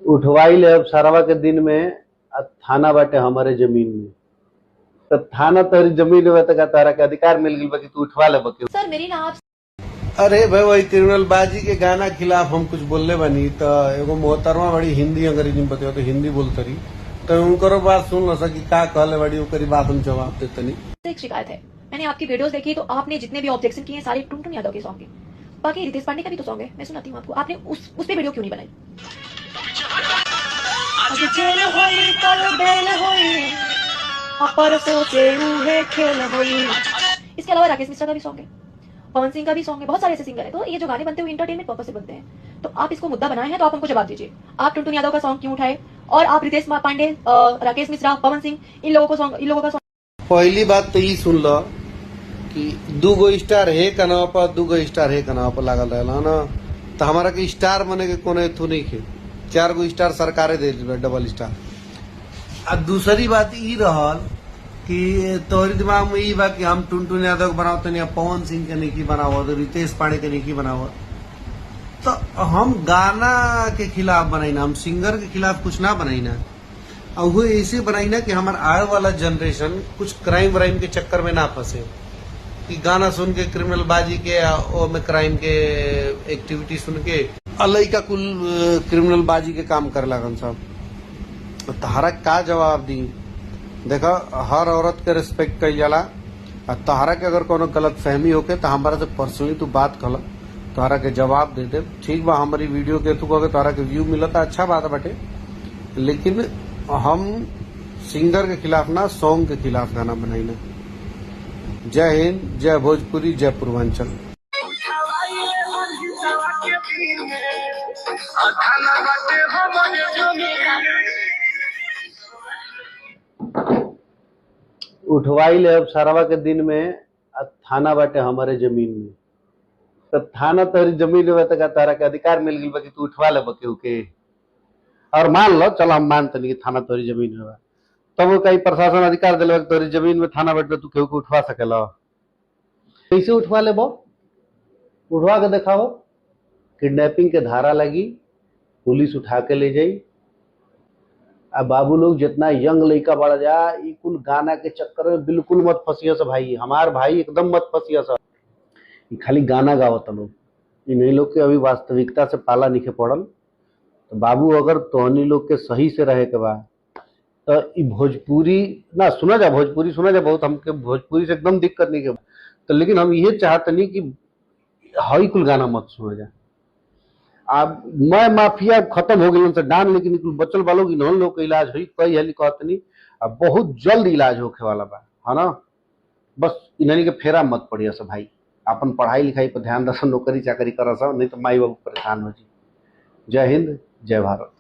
उठवाई ले अब सारावा के दिन में थाना बाटे हमारे जमीन में। तो थाना तोरी जमीन में तो तारा के अधिकार मिल गई बा कि तू उठवा ले बके। सर मेरी ना आप अरे भाई वही क्रिमिनल बाजी के गाना खिलाफ हम कुछ बोलले बनी तो एगो मोहतरमा बड़ी हिंदी अंग्रेजी में बताओ तो हिंदी बोलते रही तो उनको बात सुन न सकी का कहले बड़ी ओकरी बात हम जवाब देते नहीं। एक शिकायत है, मैंने आपकी वीडियोस देखी तो आपने जितने भी ऑब्जेक्शन किए सारे टुनटुन यादव के सॉन्ग के। बाकी रितेश पांडे का भी तो सॉन्ग है, मैं सुनाती हूँ आपको। आपने उस पे वीडियो क्यों नहीं बनाई? इसके अलावा राकेश मिश्रा का भी सॉन्ग है, पवन सिंह का भी सॉन्ग है, बहुत सारे ऐसे सिंगर है। तो ये जो गाने बनते हुए इंटरटेनमेंट पर्पस से बनते हैं, तो आप इसको मुद्दा बनाए हैं तो आप हमको जवाब दीजिए। आप टुनटुन यादव का सॉन्ग क्यों उठाए और आप रितेश पांडे, राकेश मिश्रा, पवन सिंह, इन लोगों का सॉन्ग। पहली बात तो ये सुन लो कि दूगो स्टार है कनाव पर, दूगो स्टार है कनाव पर लागल रहला ना, तो हमारा के स्टार बने के कोने थू नहीं खे। 4 गो स्टार सरकारे दे डबल स्टार। आ दूसरी बात ई रहल कि तोहरी दिमाग में ई बा कि हम टुनटुन यादव बनावत नहीं, पवन सिंह के नहीं बनावत, रितेश पांडे के नहीं बनावत। तो हम गाना के खिलाफ बनाई ना, हम सिंगर के खिलाफ कुछ ना बनाई ना। और वो ऐसे बनाई ना कि हमारे आने वाला जनरेशन कुछ क्राइम व्राइम के चक्कर में ना फंसे कि गाना सुन के क्रिमिनल बाजी के और में क्राइम के एक्टिविटी सुन के अलई का कुल क्रिमिनल बाजी के काम कर लगन सब। तहरा का जवाब दी? देखा हर औरत के रिस्पेक्ट कई जाला। तहरा के अगर कोनो गलत फहमी होके तो हमारा से पर्सनली तू बात कल, तहरा के जवाब दे दे। ठीक बा, हमारी वीडियो के तू अगर तहरा के व्यू मिलता अच्छा बात बाटे, लेकिन हम सिंगर के खिलाफ ना, सॉन्ग के खिलाफ गाना बनाई ना। जय हिंद, जय भोजपुरी, जय पूर्वांचल। उठवाई ले अब सारावा के दिन में थाना बाटे हमारे जमीन में। तो थाना तोरी जमीन में तो तारा के अधिकार मिल गई बा कि तू उठवा ले बके उके। और मान लो, चलो हम मानते नहीं कि थाना तोरी जमीन में बा, तब वो कहीं प्रशासन अधिकार दिले तोरी जमीन में थाना बैठ तू केहू के उठवा सकेला। कैसे उठवा ले बो? उठवा के दिखाओ। किडनैपिंग के धारा लगी, पुलिस उठा के ले जाई। अब बाबू लोग जितना यंग लड़का बढ़ जा, ई कुल गाना के चक्कर में बिल्कुल मत फंसिया सा भाई। हमार भाई एकदम मत फंसिया सा। खाली गाना गावत लोग, इन्हीं लोग के अभी वास्तविकता से पाला नहीं पड़ल। तो बाबू अगर तोहनी लोग के सही से रहे के बा तो ई भोजपुरी ना सुना जा, भोजपुरी सुना जा बहुत, हमके भोजपुरी से एकदम दिक्कत नहीं के। तो लेकिन हम ये चाहते नहीं कि हई कुल गाना मत सुना जा। अब मैं माफिया खत्म हो गई डान, लेकिन कुल बचल वालों की नॉन लोग का इलाज हुई कई हली कहते नहीं। अब बहुत जल्द इलाज होके वाला बा, है ना। बस इन्हनी के फेरा मत पड़िया सब भाई। अपन पढ़ाई लिखाई पर ध्यान दस, नौकरी चाकरी कर सब, नहीं तो माई बाबू परेशान हो जी। जय हिंद, जय भारत।